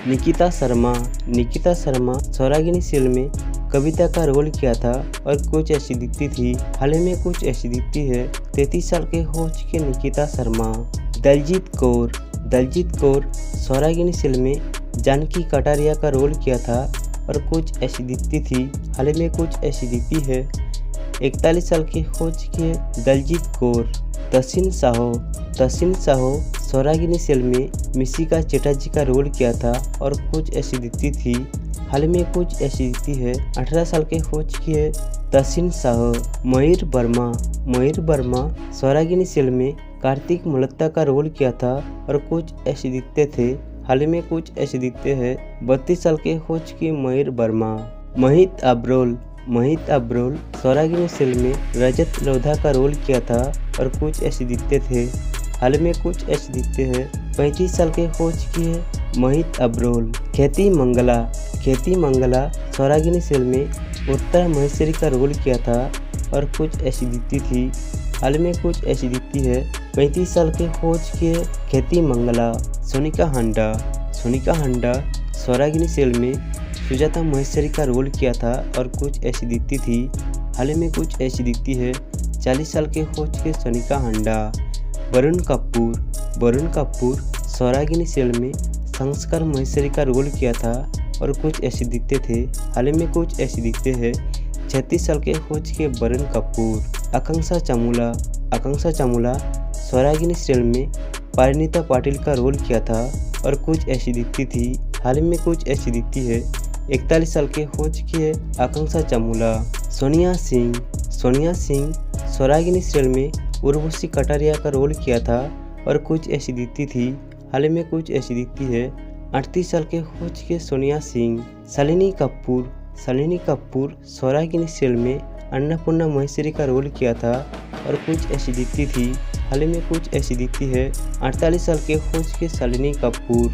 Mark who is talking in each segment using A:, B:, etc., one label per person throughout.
A: Nikita Sharma Swaragini serial में कविता का role किया था और कुछ ऐसी दिखती थी। हाल ही में कुछ ऐसी दिखती है। 33 साल के हो चुके निकिता शर्मा। दलजीत कौर स्वरागिनी सीरियल में जानकी कटारिया का रोल किया था और कुछ ऐसी दिखती थी। हाल ही में कुछ ऐसी दिखती है। 41 साल की हो चुकी है दलजीत कौर। तहसीन साहो स्वरागिनी सीरियल में मिशिका चटर्जी का रोल किया था और कुछ ऐसी दिखती थी। हाल में कुछ ऐसी दिखती है। 18 साल के हो चुकी है तहसीन साहो। मयूर वर्मा स्वरागिनी सीरियल में कार्तिक मल्होत्रा का रोल किया था और कुछ ऐसे दिखते थे। हाल में कुछ ऐसे दिखते हैं। 32 साल के हो चुकी मयूर वर्मा। मोहित अब्रोल स्वरागिनी सीरियल में रजत लोधा का रोल किया था और कुछ ऐसे दिखते थे। हाल में कुछ ऐसे दिखते हैं। 35 साल के हो चुकी है मोहित अब्रोल। ख्याति मंगला स्वरागिनी सीरियल में उत्तरा महेश्वरी का रोल किया था और कुछ ऐसी दिखती थी। हाल में कुछ ऐसी दिखती है। 35 साल के हो चुकी है ख्याति मंगला। सोनिका हांडा स्वरागिनी सीरियल में सुजाता महेश्वरी का रोल किया था और कुछ ऐसी दिखती थी। हाल में कुछ ऐसी दिखती है। 40 साल के हो चुके सोनिका हांडा। वरुण कपूर स्वरागिनी सीरियल में संस्कार महेश्वरी का रोल किया था और कुछ ऐसे दिखते थे। हाल में कुछ ऐसे दिखते हैं। 36 साल के हो चुके वरुण कपूर। आकांक्षा चामुला स्वरागिनी सीरियल में परिणीता पाटिल का रोल किया था और कुछ ऐसी दिखती थी। हाल में कुछ ऐसी दिखती है। 41 साल के हो चुकी है आकांक्षा चामुला। सोनिया सिंह स्वरागिनी सीरियल में उर्वशी कटारिया का रोल किया था और कुछ ऐसी दिखती थी। हाल में कुछ ऐसी दिखती है। 38 साल के हो चुके सोनिया सिंह। शालिनी कपूर स्वरागिनी सीरियल में अन्नपूर्णा महेश्वरी का रोल किया था और कुछ ऐसी दिखती थी। हाल में कुछ ऐसी दिखती है। 48 साल के हो चुके शालिनी कपूर।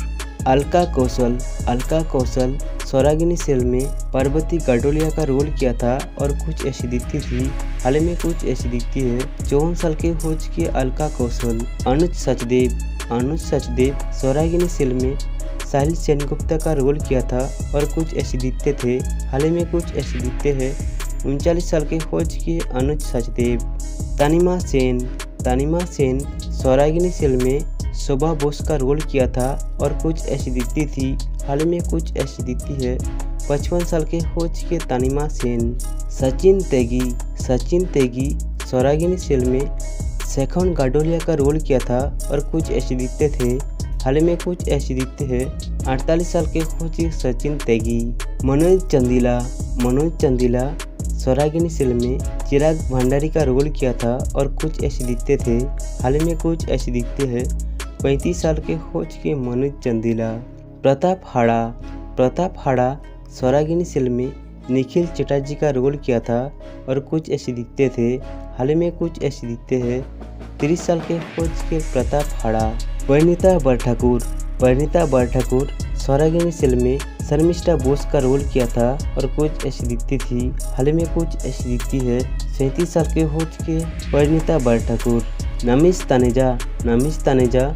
A: अलका कौशल स्वरागिनी सीरियल में पार्वती गाडोलिया का रोल किया था और कुछ ऐसी दिखती थी। हाल में कुछ ऐसी दिखती है। 54 साल के हो चुके अलका कौशल। अनुज सचदेव स्वरागिनी सीरियल में साहिल सेनगुप्ता का रोल किया था और कुछ ऐसे दिखते थे। हाल में कुछ ऐसे दिखते हैं। 39 साल के हो चुके अनुज सचदेव। तानिमा सेन स्वरागिनी सीरियल में शोभा बोस का रोल किया था और कुछ ऐसी दिखती थी। हाल में कुछ ऐसी दिखती है। 55 साल के हो चुके तानिमा सेन। सचिन तेगी स्वरागिनी सीरियल में शेखन गाडोलिया का रोल किया था और कुछ ऐसे दिखते थे। हाल में कुछ ऐसे दिखते हैं। 48 साल के हो चुके सचिन तेगी। मनोज चंदीला स्वरागिनी सीरियल में चिराग भंडारी का रोल किया था और कुछ ऐसे दिखते थे। हाल में कुछ ऐसे दिखते हैं। 35 साल के हो चुके मनोज चंदीला। प्रताप हाड़ा स्वरागिनी सीरियल में निखिल चटर्जी का रोल किया था और कुछ ऐसे दिखते थे। हाल में कुछ ऐसे दिखते हैं। 30 साल के हो चुके प्रताप हाड़ा। परिणीता बरठाकुर स्वरागिनी सीरियल में शर्मिष्ठा बोस का रोल किया था और कुछ ऐसी दिखती थी। हाल में कुछ ऐसी दिखती है। 37 साल के हो चुके परिणीता बरठाकुर। नमिश तनेजा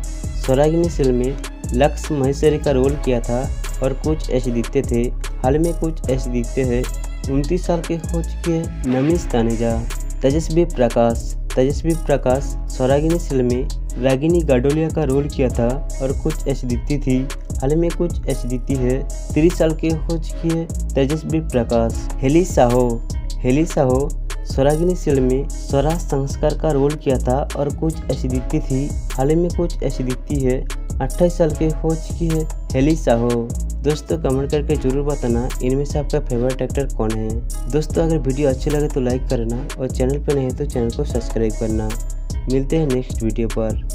A: स्वरागिनी सीरियल में लक्ष्य महेश्वरी का रोल किया था और कुछ ऐसे दिखते थे। हाल में कुछ ऐसे दिखते हैं। 29 साल के हो चुके हैं नमिश तनेजा। तेजस्वी प्रकाश स्वरागिनी सीरियल में रागिनी गाडोलिया का रोल किया था और कुछ ऐसी दिखती थी। हाल में कुछ ऐसी दिखती है। 30 साल के हो चुकी है तेजस्वी प्रकाश। हेली साहो स्वरागिनी सीरियल में स्वराज संस्कार का रोल किया था और कुछ ऐसी दिखती थी। हाल में कुछ ऐसी दिखती है। 28 साल के हो चुकी है हेली साहो। दोस्तों कमेंट करके जरूर बताना इनमें से आपका फेवरेट एक्टर कौन है। दोस्तों अगर वीडियो अच्छी लगे तो लाइक करना और चैनल पर नहीं है तो चैनल को सब्सक्राइब करना। मिलते हैं नेक्स्ट वीडियो पर।